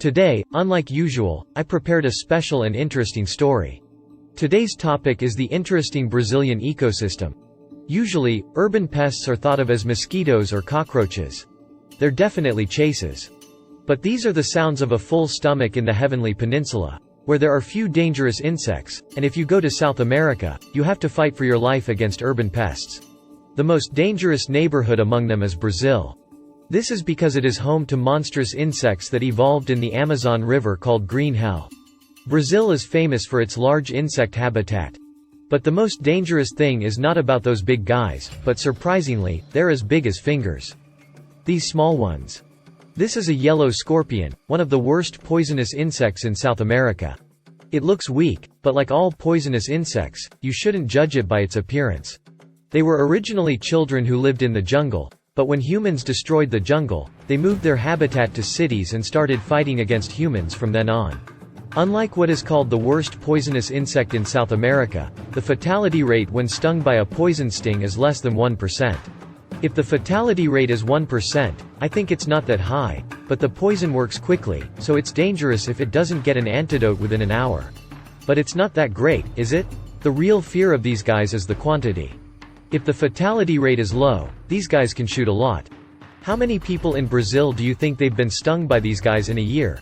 Today, unlike usual, I prepared a special and interesting story. Today's topic is the interesting Brazilian ecosystem. Usually, urban pests are thought of as mosquitoes or cockroaches. They're definitely chases. But these are the sounds of a full stomach in the Heavenly Peninsula, where there are few dangerous insects, and if you go to South America, you have to fight for your life against urban pests. The most dangerous neighborhood among them is Brazil. This is because it is home to monstrous insects that evolved in the Amazon River called green hell. Brazil is famous for its large insect habitat. But the most dangerous thing is not about those big guys, but surprisingly, they're as big as fingers. These small ones. This is a yellow scorpion, one of the worst poisonous insects in South America. It looks weak, but like all poisonous insects, you shouldn't judge it by its appearance. They were originally children who lived in the jungle, but when humans destroyed the jungle, they moved their habitat to cities and started fighting against humans from then on. Unlike what is called the worst poisonous insect in South America, the fatality rate when stung by a poison sting is less than 1%. If the fatality rate is 1%, I think it's not that high, but the poison works quickly, so it's dangerous if it doesn't get an antidote within an hour. But it's not that great, is it? The real fear of these guys is the quantity. If the fatality rate is low, these guys can shoot a lot. How many people in Brazil do you think they've been stung by these guys in a year?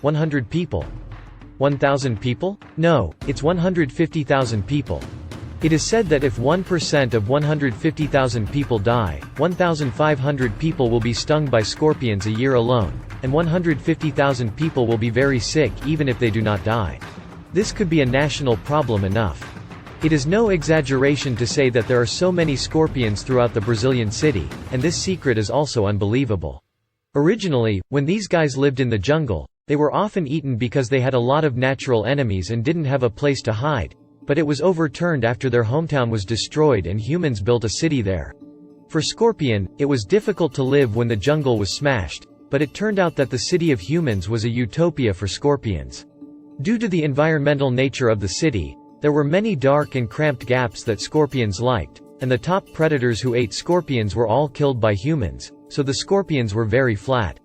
100 people? 1,000 people? No, it's 150,000 people. It is said that if 1% of 150,000 people die, 1,500 people will be stung by scorpions a year alone, and 150,000 people will be very sick even if they do not die. This could be a national problem enough. It is no exaggeration to say that there are so many scorpions throughout the Brazilian city, and this secret is also unbelievable. Originally, when these guys lived in the jungle, they were often eaten because they had a lot of natural enemies and didn't have a place to hide, but it was overturned after their hometown was destroyed and humans built a city there. For Scorpion, it was difficult to live when the jungle was smashed, but it turned out that the city of humans was a utopia for scorpions. Due to the environmental nature of the city, there were many dark and cramped gaps that scorpions liked, and the top predators who ate scorpions were all killed by humans, so the scorpions were very flat.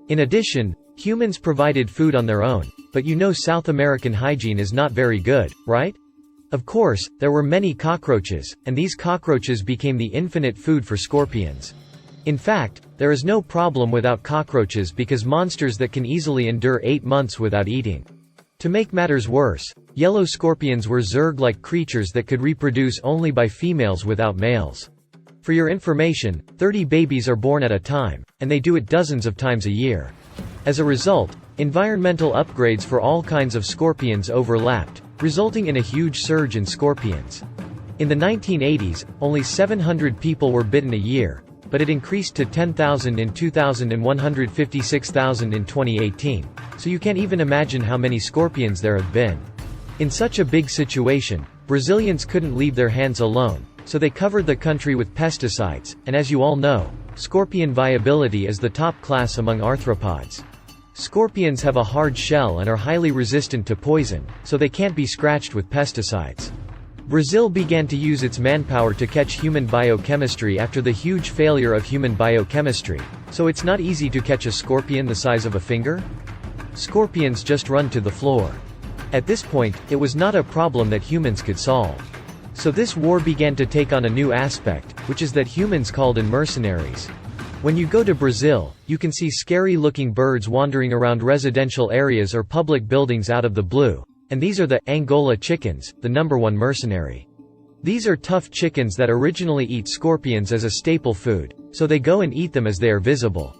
In addition, humans provided food on their own, but you know South American hygiene is not very good, right? Of course, there were many cockroaches, and these cockroaches became the infinite food for scorpions. In fact, there is no problem without cockroaches because monsters that can easily endure 8 months without eating. To make matters worse, yellow scorpions were zerg-like creatures that could reproduce only by females without males. For your information, 30 babies are born at a time, and they do it dozens of times a year. As a result, environmental upgrades for all kinds of scorpions overlapped, resulting in a huge surge in scorpions. In the 1980s, only 700 people were bitten a year, but it increased to 10,000 in 2000 and 156,000 in 2018, so you can't even imagine how many scorpions there have been. In such a big situation, Brazilians couldn't leave their hands alone, so they covered the country with pesticides, and as you all know, scorpion viability is the top class among arthropods. Scorpions have a hard shell and are highly resistant to poison, so they can't be scratched with pesticides. Brazil began to use its manpower to catch human biochemistry after the huge failure of human biochemistry, so it's not easy to catch a scorpion the size of a finger. Scorpions just run to the floor. At this point, it was not a problem that humans could solve. So this war began to take on a new aspect, which is that humans called in mercenaries. When you go to Brazil, you can see scary-looking birds wandering around residential areas or public buildings out of the blue, and these are the Angola chickens, the #1 mercenary. These are tough chickens that originally eat scorpions as a staple food, so they go and eat them as they are visible.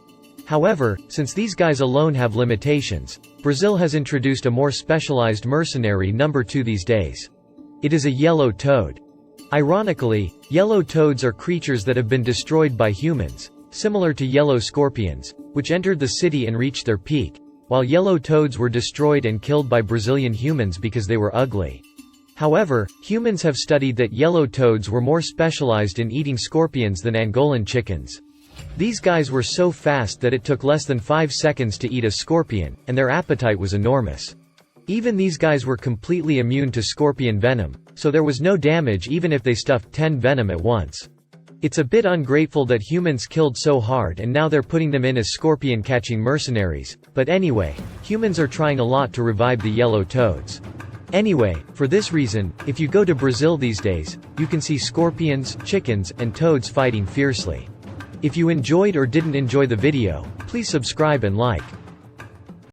However, since these guys alone have limitations, Brazil has introduced a more specialized mercenary #2 these days. It is a yellow toad. Ironically, yellow toads are creatures that have been destroyed by humans, similar to yellow scorpions, which entered the city and reached their peak, while yellow toads were destroyed and killed by Brazilian humans because they were ugly. However, humans have studied that yellow toads were more specialized in eating scorpions than Angolan chickens. These guys were so fast that it took less than 5 seconds to eat a scorpion, and their appetite was enormous. Even these guys were completely immune to scorpion venom, so there was no damage even if they stuffed 10 venom at once. It's a bit ungrateful that humans killed so hard and now they're putting them in as scorpion-catching mercenaries, but anyway, humans are trying a lot to revive the yellow toads. Anyway, for this reason, if you go to Brazil these days, you can see scorpions, chickens, and toads fighting fiercely. If you enjoyed or didn't enjoy the video, please subscribe and like.